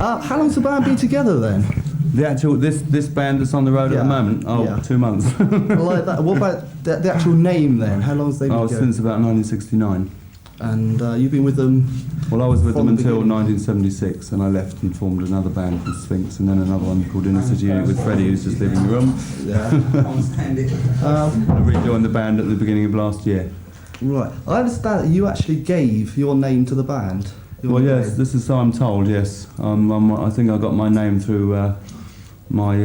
How long's the band been together then? The actual this band that's on the road at the moment. 2 months. Like that. What about the actual name then? How long's they been together? Since about 1969. And you've been with them? Well, I was with them until 1976, and I left and formed another band called Sphinx, and then another one called Inner City Unit with Freddie, who's just leaving the room. Yeah. I rejoined the band at the beginning of last year. Right. I understand that you actually gave your name to the band. Well, yes, this is so I'm told, yes. I think I got my name through my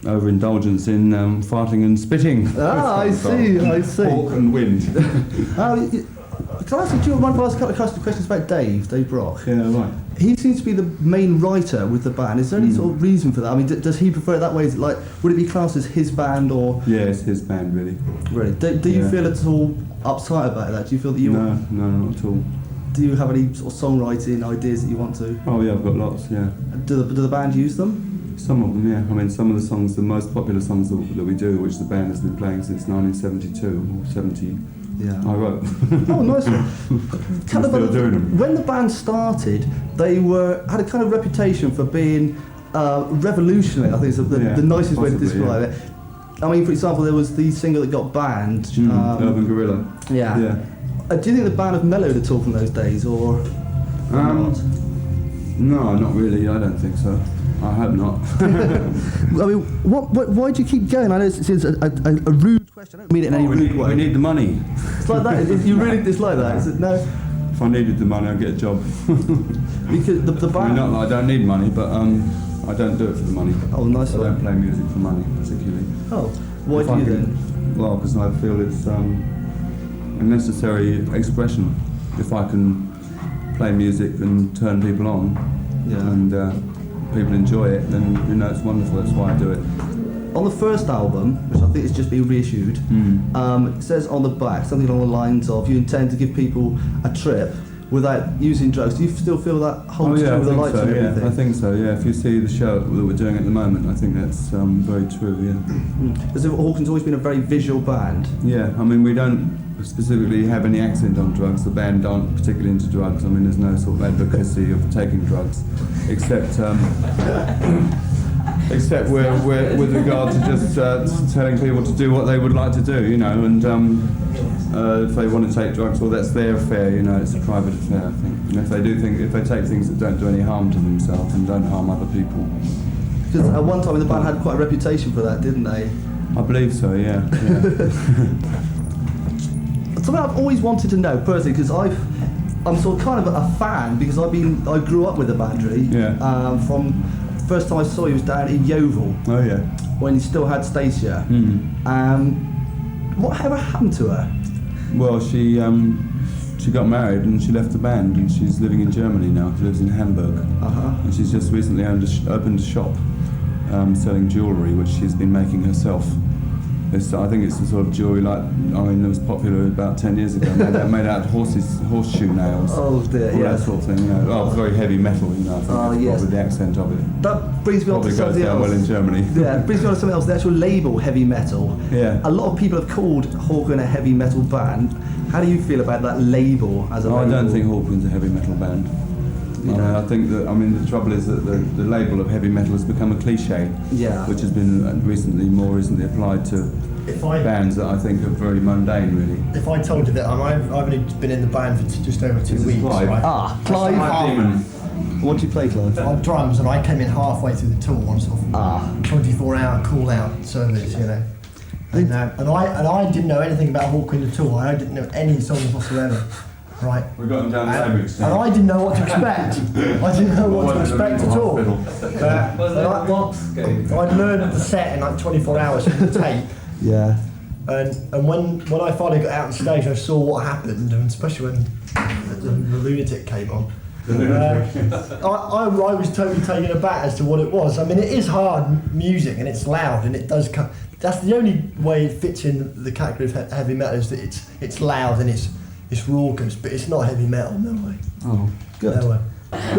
overindulgence in farting and spitting. Ah, I see. Hawk and wind. Can I ask you, mind if I ask a couple of questions about Dave Brock? Yeah, right. He seems to be the main writer with the band. Is there any sort of reason for that? I mean, does he prefer it that way? Is it like, would it be classed as his band or...? Yeah, it's his band, really. Really? Do you feel at all uptight about that? Do you feel that you... No, not at all. Do you have any sort of songwriting ideas that you want to? Oh yeah, I've got lots, yeah. Do the band use them? Some of them, yeah. I mean, some of the songs, the most popular songs that we do, which the band has been playing since 1972 or 70, I wrote. Oh, nice one. Still doing them. When the band started, they had a kind of reputation for being revolutionary. I think is the nicest way to describe it. I mean, for example, there was the singer that got banned. Urban Gorilla. Yeah. Do you think the band have mellowed at all from those days, or not? No, not really. I don't think so. I hope not. I mean, why do you keep going? I know it's a rude question. I don't mean it in any rude way. We need the money. It's like that. You really dislike that? Is it no? If I needed the money, I'd get a job. Because the band. I mean, not that I don't need money, but I don't do it for the money. Oh, nice one. I don't play music for money, particularly. Oh, why do you then? Well, because I feel it's a necessary expression. If I can play music and turn people on, and people enjoy it, then it's wonderful. That's why I do it. On the first album, which I think has just been reissued, it says on the back something along the lines of you intend to give people a trip without using drugs. Do you still feel that holds true with the lights and everything? I think so, yeah. If you see the show that we're doing at the moment, I think that's very true, yeah. Because Hawkins always been a very visual band. Yeah, I mean, we don't specifically have any accent on drugs. The band aren't particularly into drugs. I mean, there's no sort of advocacy of taking drugs, except with regard to just telling people to do what they would like to do, and if they want to take drugs, well, that's their affair, it's a private affair, I think. And if they take things that don't do any harm to themselves and don't harm other people. Because at one time the band had quite a reputation for that, didn't they? I believe so, yeah. Something I've always wanted to know personally, because I'm sort of kind of a fan, because I grew up with the Battery. From the first time I saw you was down in Yeovil. Oh yeah. When you still had Stacia. Whatever happened to her? Well, she got married and she left the band, and she's living in Germany now. She lives in Hamburg. And she's just recently opened a shop selling jewellery, which she's been making herself. I think it's the sort of jewellery it was popular about 10 years ago, made out of horseshoe nails. Oh dear, that sort of thing, very heavy metal, I think probably the accent of it. That brings me on to something else. Well in Germany. Yeah, it brings me on to something else, the actual label, heavy metal. Yeah. A lot of people have called Hawkwind a heavy metal band. How do you feel about that label as a label? I don't think Hawkwind's a heavy metal band. I think that, the trouble is that the label of heavy metal has become a cliche, which has been more recently applied to bands that I think are very mundane, really. If I told you that I've only been in the band for just over 2 weeks, Clive. right? Clive. What do you play, Clive? I drums, and I came in halfway through the tour on sort of 24-hour call-out service, And I didn't know anything about Hawkwind at all. I didn't know any songs whatsoever. Right. We got them down Bainbridge. And I didn't know what to expect. I didn't know what to expect at all. I'd learned the set in like 24 hours from the tape. Yeah. And when I finally got out on stage, I saw what happened, and especially when the lunatic came on. I was totally taken aback as to what it was. I mean, it is hard music, and it's loud, and it does come. That's the only way it fits in the category of heavy metal, is that it's loud and it's raucous, but it's not heavy metal, no way. Oh, good. No way.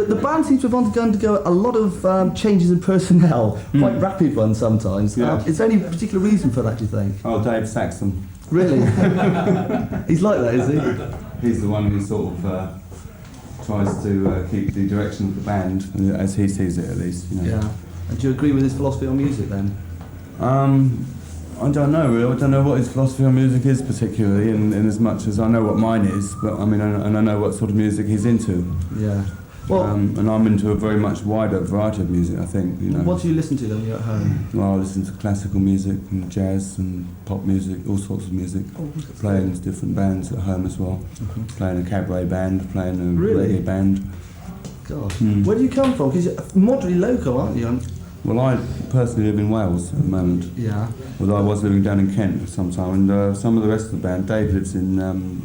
The band seems to have undergone a lot of changes in personnel, quite rapid ones sometimes. Yeah. Is there any particular reason for that, do you think? Oh, Dave Saxon. Really? He's like that, is he? He's the one who sort of tries to keep the direction of the band, as he sees it at least. You know. Yeah. And do you agree with his philosophy on music then? I don't know really. I don't know what his philosophy on music is particularly, in as much as I know what mine is. But I mean, and I know what sort of music he's into. Yeah. Well, and I'm into a very much wider variety of music. I think, you know. What do you listen to then when you're at home? Well, I listen to classical music and jazz and pop music, all sorts of music. Playing different bands at home as well. Playing a cabaret band, playing a reggae band. God. Where do you come from? Because you're moderately local, aren't you? Well, I personally live in Wales at the moment. Yeah. Although I was living down in Kent for some time, and some of the rest of the band, Dave lives in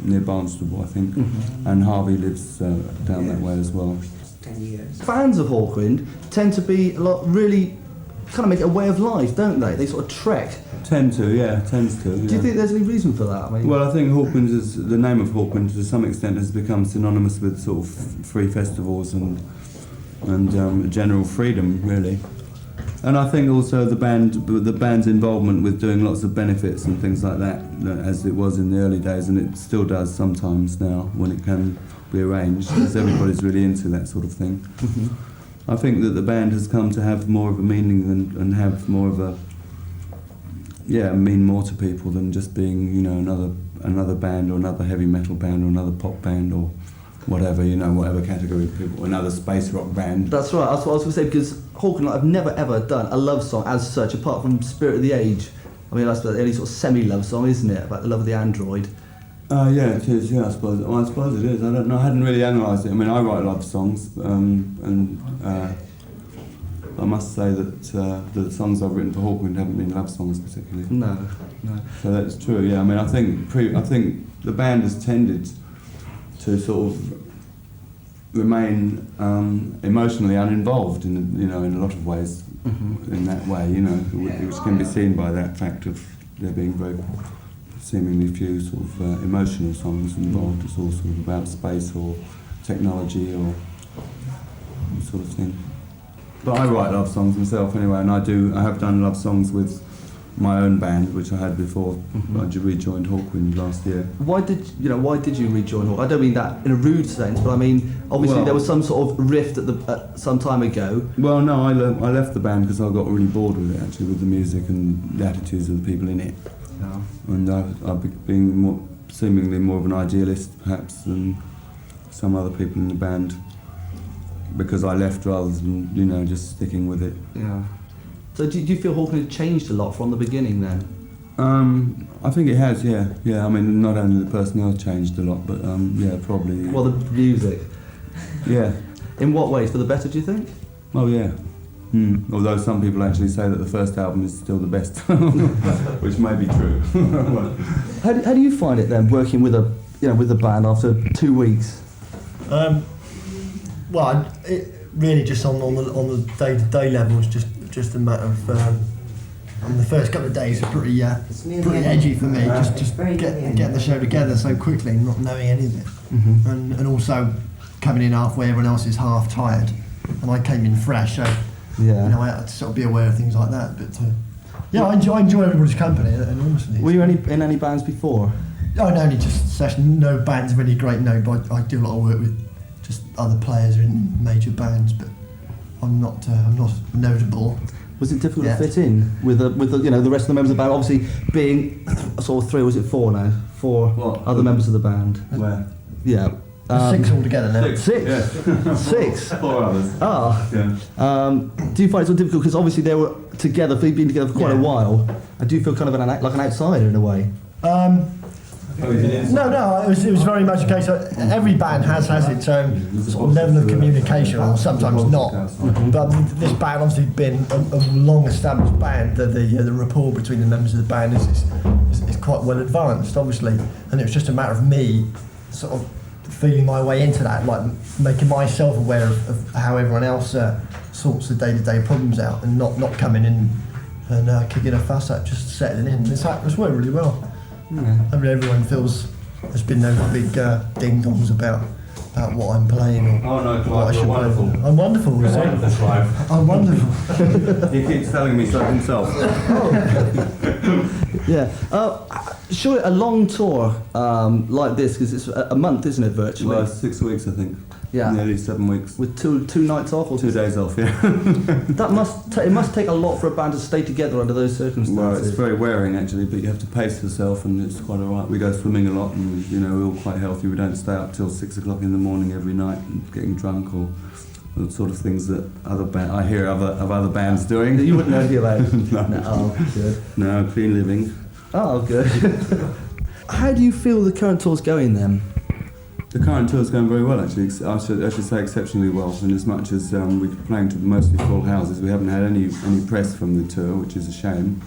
near Barnstable, I think, and Harvey lives down that way as well. 10 years. Fans of Hawkwind tend to be really kind of make it a way of life, don't they? They sort of trek. Tends to. Yeah. Do you think there's any reason for that? I mean, well, I think Hawkwind the name of Hawkwind to some extent has become synonymous with sort of free festivals and general freedom, really. And I think also the band's involvement with doing lots of benefits and things like that, as it was in the early days, and it still does sometimes now when it can be arranged, because everybody's really into that sort of thing. I think that the band has come to have more of a meaning and have more of a mean more to people than just being, you know, another band or another heavy metal band or another pop band or whatever, you know, whatever category of people, another space rock band. That's right, that's what I was going to say, because Hawkwind, I've never ever done a love song as such, apart from Spirit of the Age. I mean, that's the only sort of semi-love song, isn't it, about the love of the android? Yeah, it is, yeah, I suppose. Well, I suppose it is. I don't know, I hadn't really analysed it. I mean, I write love songs, and I must say that the songs I've written for Hawkwind haven't been love songs particularly. No. So that's true, yeah. I mean, I think the band has tended to sort of remain emotionally uninvolved in a lot of ways, in that way, you know, which can be seen by that fact of there being very seemingly few sort of emotional songs involved. It's all sort of about space or technology or sort of thing. But I write love songs myself anyway, and I have done love songs with my own band, which I had before I rejoined Hawkwind last year. Why did you rejoin Hawkwind? I don't mean that in a rude sense, but I mean obviously there was some sort of rift at some time ago. Well, no, I left the band because I got really bored with it, actually, with the music and the attitudes of the people in it. Yeah. And I've been seemingly more of an idealist perhaps than some other people in the band, because I left rather than, you know, just sticking with it. Yeah. So do you feel Hawkwind had changed a lot from the beginning then? I think it has, yeah. Yeah, I mean, not only the personnel changed a lot, but yeah, probably. Well, the music. Yeah. In what ways? For the better, do you think? Oh, yeah. Although some people actually say that the first album is still the best, which may be true. How do you find it then, working with the band after 2 weeks? Well, it really just on the day-to-day level is just a matter of. The first couple of days are pretty edgy for me. Just getting the show together so quickly, not knowing any of it, and also coming in halfway, everyone else is half tired, and I came in fresh, so you know I had to sort of be aware of things like that. But yeah, I enjoy everybody's company enormously. Were you in any bands before? Oh, no, only just session. No bands really great, no. But I do a lot of work with just other players in major bands, but I'm not notable. Was it difficult to fit in with the rest of the members of the band? Obviously, being sort of 3, was it 4 now? 4 other members of the band. Where? Yeah. 6 altogether now. 6? Yeah. 6? 4 others. Yeah. Do you find it so difficult? Because obviously they were together, they've been together for quite a while. And do you feel kind of like an outsider in a way? No, it was very much a case of every band has its own sort of level of communication, or sometimes not. But this band obviously been a long-established band. The rapport between the members of the band is quite well advanced, obviously, and it was just a matter of me sort of feeling my way into that, like making myself aware of how everyone else sorts the day-to-day problems out, and not coming in and kicking a fuss at, just settling in. It's worked really well. Yeah. I mean, everyone feels there's been no big ding-dongs about what I'm playing or what I should play. I'm wonderful. Clive. I'm wonderful. He keeps telling me so himself. Yeah. Sure, a long tour like this, because it's a month, isn't it, virtually? Well, 6 weeks, I think. Yeah. Nearly 7 weeks. With two nights off? Or 2 days off, yeah. That it must take a lot for a band to stay together under those circumstances. Well, it's very wearing, actually, but you have to pace yourself, and it's quite alright. We go swimming a lot, and, you know, we're all quite healthy. We don't stay up till 6 o'clock in the morning every night and getting drunk or the sort of things that I hear of other bands doing. You wouldn't know anything about? No. Oh, good. No, clean living. Oh, good. How do you feel the current tour's going then? The current tour's going very well, actually. I should say exceptionally well, in as much as we're playing to mostly full houses. We haven't had any press from the tour, which is a shame.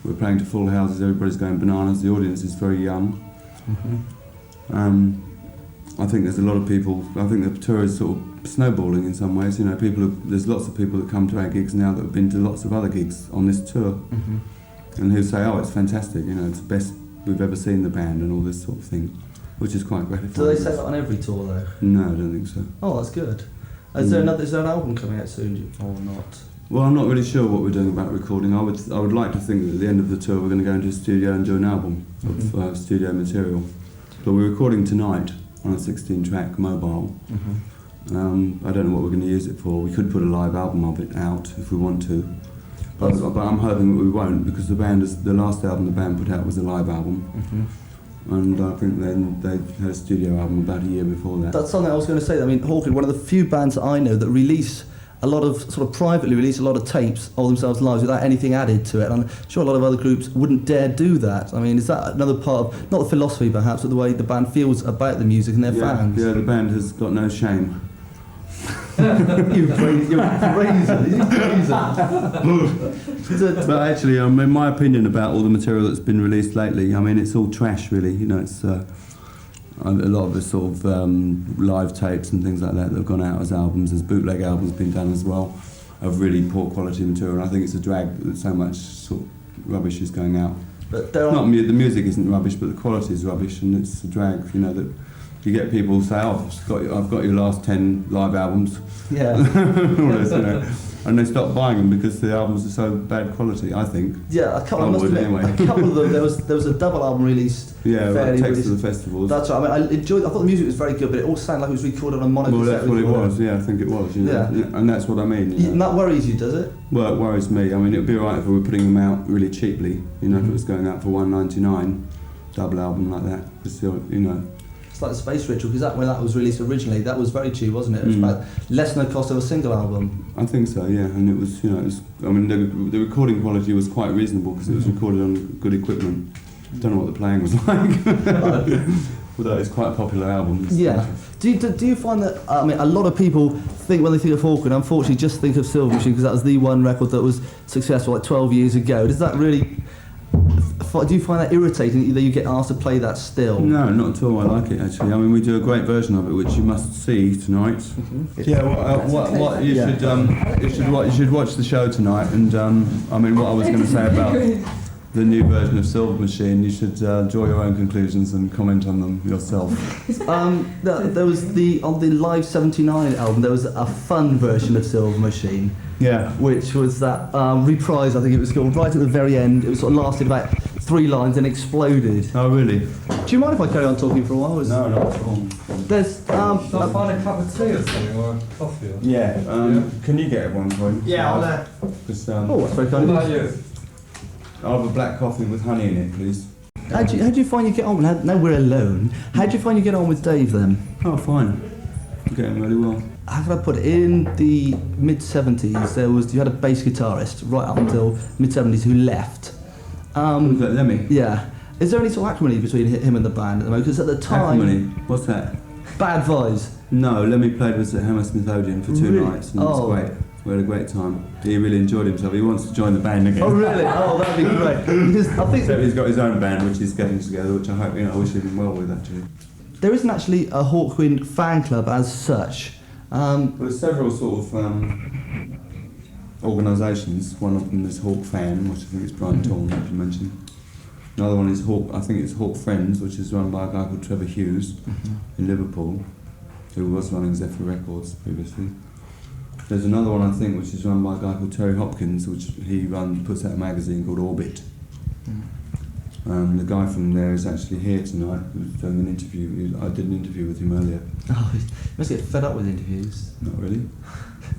We're playing to full houses, everybody's going bananas, the audience is very young. Mm-hmm. I think there's a lot of people, I think the tour is sort of snowballing in some ways. You know, there's lots of people that come to our gigs now that have been to lots of other gigs on this tour. Mm-hmm. And who say, oh, it's fantastic, you know, it's the best we've ever seen the band and all this sort of thing. Which is quite gratifying. Do they say that on every tour though? No, I don't think so. Oh, that's good. Is there an album coming out soon or not? Well, I'm not really sure what we're doing about recording. I would like to think that at the end of the tour we're going to go into a studio and do an album of studio material. But we're recording tonight on a 16-track mobile. I don't know what we're going to use it for. We could put a live album of it out if we want to. But I'm hoping that we won't, because the last album the band put out was a live album. And I think then they had a studio album about a year before that. That's something I was going to say. I mean, Hawkwind, one of the few bands that I know that release a lot of, sort of privately release a lot of tapes of themselves live without anything added to it. And I'm sure a lot of other groups wouldn't dare do that. I mean, is that another part of, not the philosophy perhaps, but the way the band feels about the music and their fans? Yeah, the band has got no shame. You're crazy. But actually, in my opinion about all the material that's been released lately, I mean, it's all trash, really. You know, it's a lot of the sort of live tapes and things like that have gone out as albums. There's bootleg albums been done as well of really poor quality material. And I think it's a drag that so much sort of rubbish is going out. But the music isn't rubbish, but the quality is rubbish, and it's a drag. You know that. You get people say, "Oh, I've got your last 10 live albums," yeah, and they stop buying them because the albums are so bad quality. I think. Yeah, a couple of them. There was a double album released. Yeah, like Takes to the Festivals. That's right. I mean, I thought the music was very good, but it all sounded like it was recorded on mono. Well, that's what it was. Yeah, I think it was. You know? Yeah, and that's what I mean. And that worries you, does it? Well, it worries me. I mean, it'd be alright if we were putting them out really cheaply. You know, if it was going out for $1.99, double album like that. It's still, you know. It's like the Space Ritual, because when that was released originally, that was very cheap, wasn't it? It was about less than the cost of a single album. I think so, yeah. And it was, you know, I mean, the recording quality was quite reasonable because it was recorded on good equipment. I don't know what the playing was like. Although it's quite a popular album. Yeah. Do you find that, I mean, a lot of people think, when they think of Hawkwind, unfortunately just think of Silver Machine because that was the one record that was successful like 12 years ago. Does that really... Do you find that irritating that you get asked to play that still? No, not at all. I like it actually. I mean, we do a great version of it, which you must see tonight. Yeah, you should watch the show tonight. And I mean, what I was going to say about the new version of Silver Machine, you should draw your own conclusions and comment on them yourself. There was on the Live 79 album, there was a fun version of Silver Machine. Yeah. Which was that reprise, I think it was called, right at the very end. It was sort of lasted about 3 lines and exploded. Oh, really? Do you mind if I carry on talking for a while? No, not at all. There's... Shall I find a cup of tea or something, or a coffee? Or yeah, can you get one for him? Yeah, I'll there. Oh, that's very kind What of about you. you? I'll have a black coffee with honey in it, please. How do you find you get on? Now we're alone. How do you find you get on with Dave then? Oh, fine. I'm getting really well. How can I put it? In the mid-70s, you had a bass guitarist right up until mid-70s who left. Was that Lemmy? Yeah. Is there any sort of acrimony between him and the band at the moment? Because at the time... Acrimony? What's that? Bad vibes. No, Lemmy played with us at Hammersmith Odeon for 2 nights, and it was great. We had a great time. He really enjoyed himself. He wants to join the band again. Oh really? Oh, that'd be great. Because I think so he's got his own band, which he's getting together, which I hope, I wish him well with actually. There isn't actually a Hawkwind fan club as such. There's several sort of organisations. One of them is Hawkfan, which I think is Brian Tawn, like you mentioned. Another one is I think it's Hawk Friends, which is run by a guy called Trevor Hughes in Liverpool, who was running Zephyr Records previously. There's another one, I think, which is run by a guy called Terry Hopkins, which he puts out a magazine called Orbit. The guy from there is actually here tonight. He was doing an interview. I did an interview with him earlier. Oh, you must get fed up with interviews. Not really.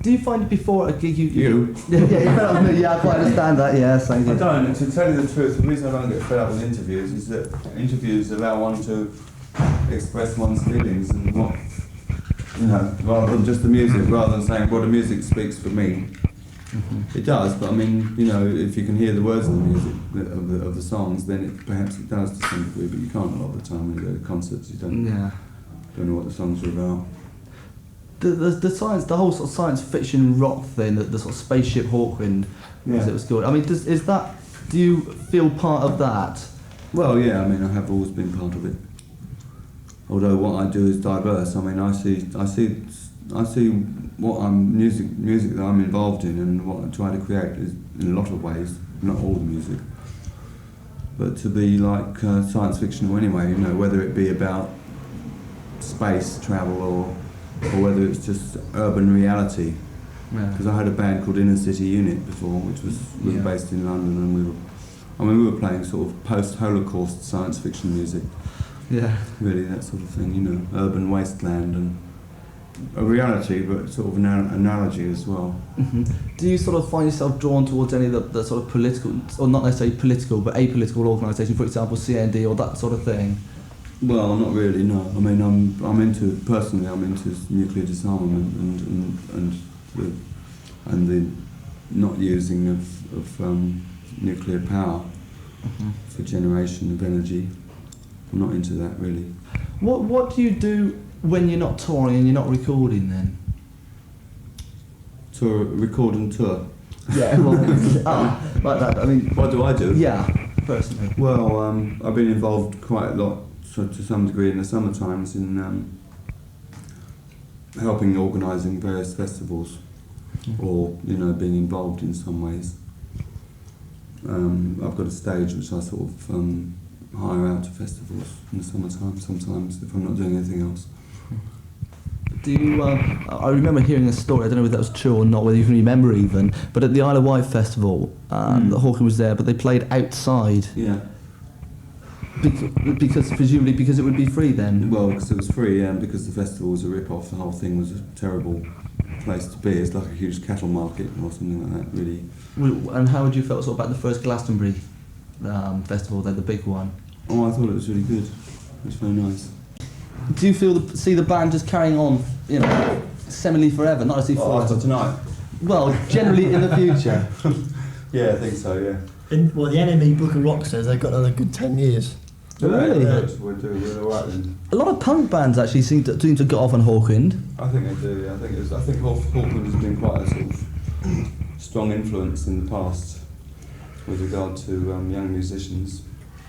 Do you find before a gig you... You? Yeah, you're fed up with me. Yeah, I quite understand that, yeah. Thank you. I don't. And to tell you the truth, the reason I don't get fed up with interviews is that interviews allow one to express one's feelings and what, rather than just the music, rather than saying, well, the music speaks for me. It does, but I mean, if you can hear the words of the music, of the songs, then perhaps it does to some degree, but you can't a lot of the time when you go to concerts. You don't know what the songs are about. The whole sort of science fiction rock thing, the sort of spaceship Hawkwind, as it was called. I mean, do you feel part of that? Well, yeah. I mean, I have always been part of it. Although what I do is diverse. I mean, I see what music that I'm involved in, and what I try to create is in a lot of ways, not all the music, but to be like science fictional anyway. Whether it be about space travel or whether it's just urban reality. Because I had a band called Inner City Unit before, which was based in London, and we were playing sort of post-Holocaust science fiction music. Yeah. Really, that sort of thing, urban wasteland and a reality, but sort of an analogy as well. Mm-hmm. Do you sort of find yourself drawn towards any of the sort of political, or not necessarily political, but apolitical organisations, for example, CND or that sort of thing? Well, not really, no. I mean, I'm into nuclear disarmament and the not using of nuclear power for generation of energy. I'm not into that really. What do you do when you're not touring and you're not recording then? Record and tour. Yeah, well, like that. I mean, what do I do? Yeah, personally. Well, I've been involved quite a lot, to some degree, in the summer times in helping organising various festivals, or being involved in some ways. I've got a stage which I sort of hire out to festivals in the summertime sometimes if I'm not doing anything else. Do you? I remember hearing a story. I don't know whether that was true or not, whether you can remember even. But at the Isle of Wight festival, the Hawkwind was there, but they played outside. Yeah. Because presumably because it would be free then. Well, because it was free, and because the festival was a rip-off. The whole thing was a terrible place to be. It's like a huge cattle market or something like that, really. And how would you feel sort of about the first Glastonbury festival, then the big one? Oh, I thought it was really good. It was very nice. Do you see the band just carrying on, seemingly forever, not as if after tonight? Well, generally in the future. Yeah, I think so. Yeah. The NME Book of Rock says they've got another good 10 years. Really? We're all right then. A lot of punk bands actually seem to get off on Hawkwind. I think they do. Yeah. I think Hawkwind has been quite a sort of strong influence in the past with regard to young musicians,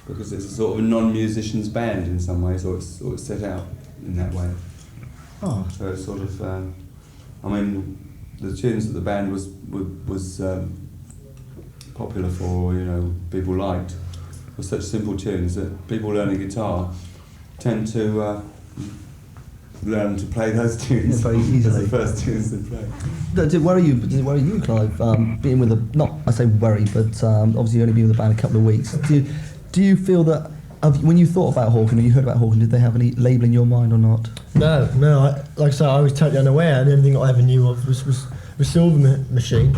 because it's a sort of a non-musicians band in some ways, or it's set out in that way. Oh. So it's sort of, I mean, the tunes that the band was popular for, people liked, were such simple tunes that people learning guitar tend to learn to play those tunes very easily. as the first tunes they play. Did it worry you, Clive, being with I say worry, but obviously only been with the band a couple of weeks. Do you feel that when you thought about Hawkwind, or you heard about Hawkwind, did they have any label in your mind or not? No. Like I said, I was totally unaware, and the only thing I ever knew of was Silver Machine,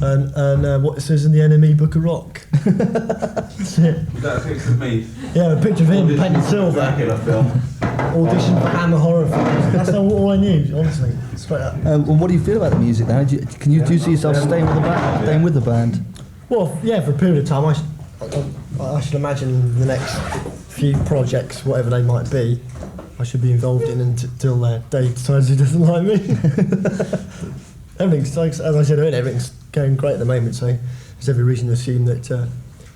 and what it says in the NME Book of Rock. That's it. Was that a picture of me? Yeah, a picture of him painted silver. Audition for Hammer horror films. That's all I knew, honestly. Straight up. Well, what do you feel about the music now? Do you see yourself staying with the band? Well, yeah, for a period of time. I should imagine the next few projects, whatever they might be, I should be involved in until Dave decides he doesn't like me. Everything's, as I said earlier, everything's going great at the moment, so there's every reason to assume that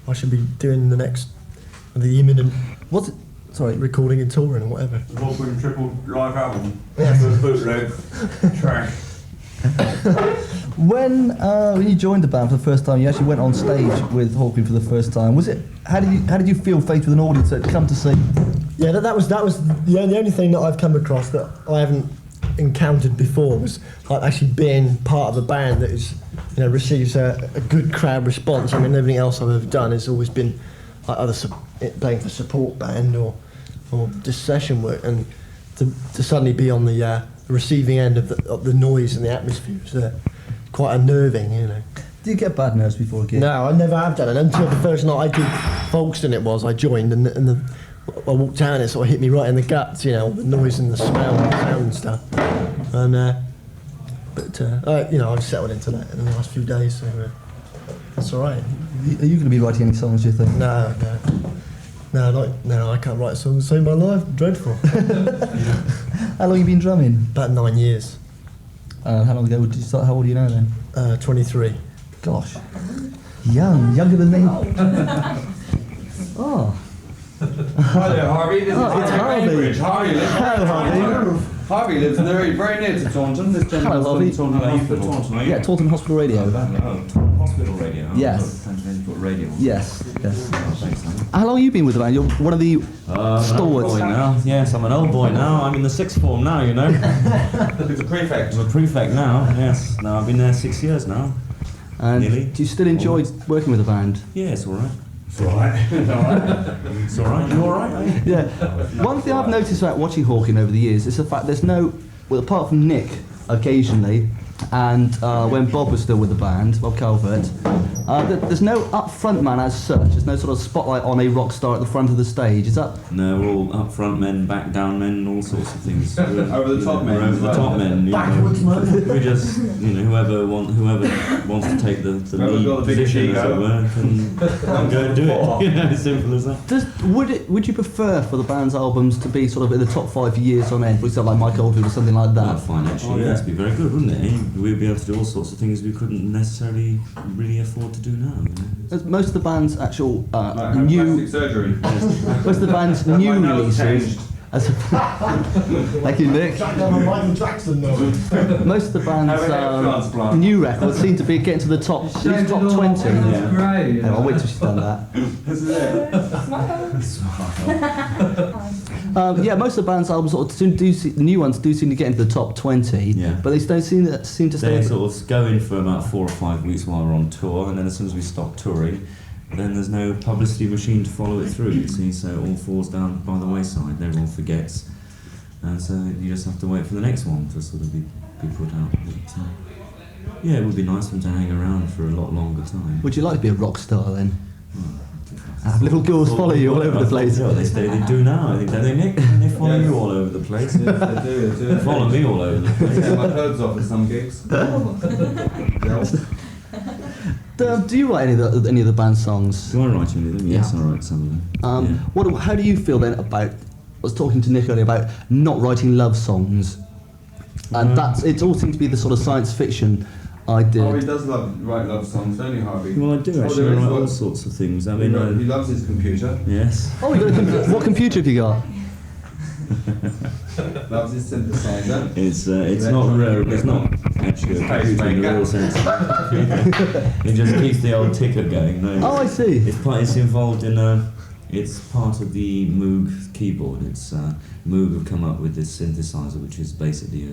I should be doing the imminent recording and touring and whatever. The Hawkwind triple live album. Yeah. Bootleg. Trash. When you joined the band for the first time, you actually went on stage with Hawkwind for the first time. How did you feel faced with an audience that had come to see? Yeah, that was the only thing that I've come across that I haven't encountered before, was like actually being part of a band that is, receives a good crowd response. I mean, everything else I've ever done has always been either playing for support band or just session work, and to suddenly be on the receiving end of the noise and the atmosphere was quite unnerving, you know. Do you get bad nerves before a gig? No, I never have done it until the first night I did Folkestone. I joined and I walked out and it sort of hit me right in the guts, you know, the noise and the smell and the sound and stuff. And you know, I've settled into that in the last few days, so that's all right. Are you going to be writing any songs, do you think? No, I can't write songs to save my life. Dreadful. How long have you been drumming? About 9 years. How long ago did you start? How old are you now then? 23. Gosh. Younger than me. Oh. Hi there, Harvey. This is it's Harvey. Bainbridge. Harvey lives. Hello, Harvey. Harvey lives very near to Taunton. This Hello, Harvey. Taunton Hospital. Taunton, are you? Yeah, Taunton Hospital Radio. Oh, Taunton Hospital Radio. Yes. Taunton Radio. Yes. Oh, thanks, man. How long have you been with the band? You're one of the I'm an old stalwarts. boy now. Yes, I'm an old boy now. I'm in the sixth form now, you know. He's a prefect. I'm a prefect now, yes. No, I've been there 6 years now. And Nearly. do you still enjoy working with the band? Yeah, it's all right. It's all right. It's all right. You all right, are you? Yeah. One thing I've noticed about watching Hawkwind over the years is the fact there's no, well, apart from Nick occasionally, and when Bob was still with the band, Bob Calvert, there's no up front man as such. There's no sort of spotlight on a rock star at the front of the stage. Is that? No, we're all up front men, back down men, all sorts of things. Over the top men We're over as the well. top men. You Backwards, know. man. We just, you know, whoever wants to take the Whoever's lead got the biggest position, as it ego. were, can go and do it. You know, simple as that. Would you prefer for the band's albums to be sort of in the top 5 years on end, for example, like Mike Oldfield or something like Well, that? financially, yeah. yes, be very good, wouldn't it? We'd be able to do all sorts of things we couldn't necessarily really afford to do now. You know? As most of the band's actual Like new, plastic surgery. most of the band's My new nose releases. changed. Thank you, Nick. Jack down on Michael Jackson though. Most of the Have a neck band's transplant. new records seem to be getting to the top, at least top 20. That's great. Hang on, I'll wait till she's done that. This is it. Yeah, most of the band's albums sort of the new ones do seem to get into the top 20, Yeah. but they don't seem to stay. They sort of go in for about 4 or 5 weeks while we're on tour, and then as soon as we stop touring, then there's no publicity machine to follow it through, you see, so it all falls down by the wayside, everyone forgets, and so you just have to wait for the next one to sort of be put out. But, yeah, it would be nice for them to hang around for a lot longer time. Would you like to be a rock star then? Have little girls follow you all over the place. Yeah, they do now, I think, don't they, Nick? They follow you all over the place. Yes, they do. They follow me all over the place. Take my clothes off at some gigs. Do you write any of the band's songs? Do I write any of them? Yes, Yeah. I write some of them. Yeah. How do you feel then about? I was talking to Nick earlier about not writing love songs, and it all seems to be the sort of science fiction idea. Harvey does write love songs, don't you, Harvey? Well, I do Oh, actually. there I is write all one. sorts of things. I He mean, loves his computer. yes. Oh, you got what computer have you got? Loves his synthesizer. It's not rare. It's not actually a computer in the real sense. It just keeps the old ticker going. No, Oh, I see. It's involved in it's part of the Moog keyboard. It's Moog have come up with this synthesizer, which is basically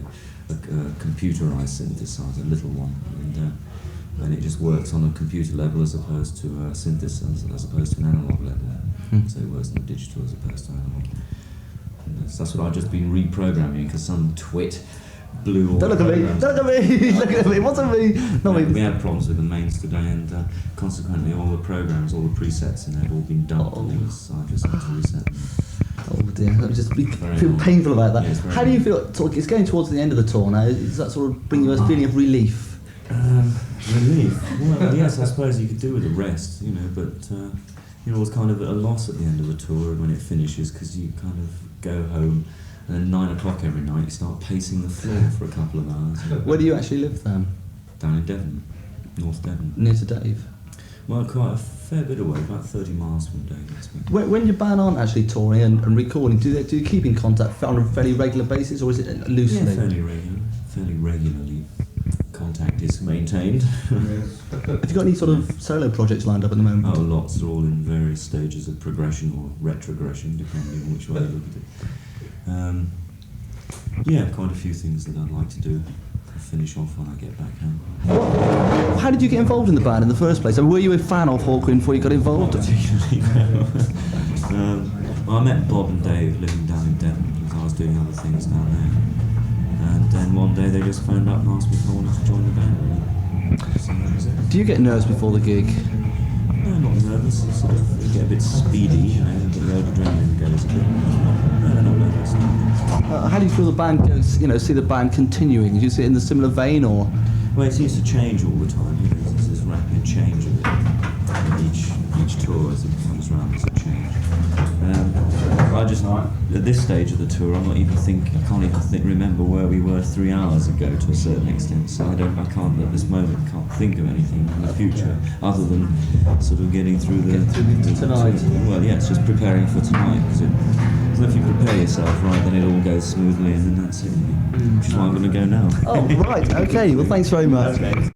a computerized synthesizer, a little one, and it just works on a computer level as opposed to a synthesizer, as opposed to an analog level. So it works on a digital as opposed to analog. And that's what I've just been reprogramming because some twit blew all Don't look the at me! programs. Don't look at me! Look at me! What's at me? Not We me. had problems with the mains today, and consequently, all the programs, all the presets in there, had all been dumped, and so I just had to reset them. Oh dear, that would just be Very feel annoying. painful about that. Yeah, it's very How do you feel? It's going towards the end of the tour now. Does that sort of bring you a feeling of relief? Relief. Well, yes, I suppose you could do with a rest, you know, but you're always kind of at a loss at the end of a tour when it finishes because you kind of go home and at 9 o'clock every night you start pacing the floor for a couple of hours. Where do you actually live then? Down in Devon, North Devon. Near to Dave. Well, quite a fair bit away, about 30 miles from Dave. When your band aren't actually touring and recording, do you keep in contact on a fairly regular basis, or is it loosely? Yeah, fairly regularly. Contact is maintained. Have you got any sort of solo projects lined up at the moment? Oh, lots. They're all in various stages of progression or retrogression, depending on which way you look at it. Yeah, quite a few things that I'd like to do. Finish off when I get back home. how did you get involved in the band in the first place? I mean, were you a fan of Hawkwind before you got involved? Not particularly, no. Well, I met Bob and Dave living down in Devon because I was doing other things down there. And then one day they just phoned up and asked me if I wanted to join the band. So that was it. Do you get nerves before the gig? No, not nervous. It's sort of, you get a bit speedy, you know, the old adrenaline goes a bit. No, not nervous. How do you feel the band goes, see the band continuing? Do you see it in the similar vein, or? Well, it seems to change all the time. You know, there's this rapid change of it. And each tour, as it comes around, there's a change. I just, at this stage of the tour, I'm not even I can't even remember where we were 3 hours ago to a certain extent. So I can't at this moment think of anything in the future other than sort of getting through tonight. Well, yeah, it's just preparing for tonight. Because if you prepare yourself right, then it all goes smoothly, and then that's it. Which is why I'm going to go now. Oh, right. Okay. Well, thanks very much. Okay.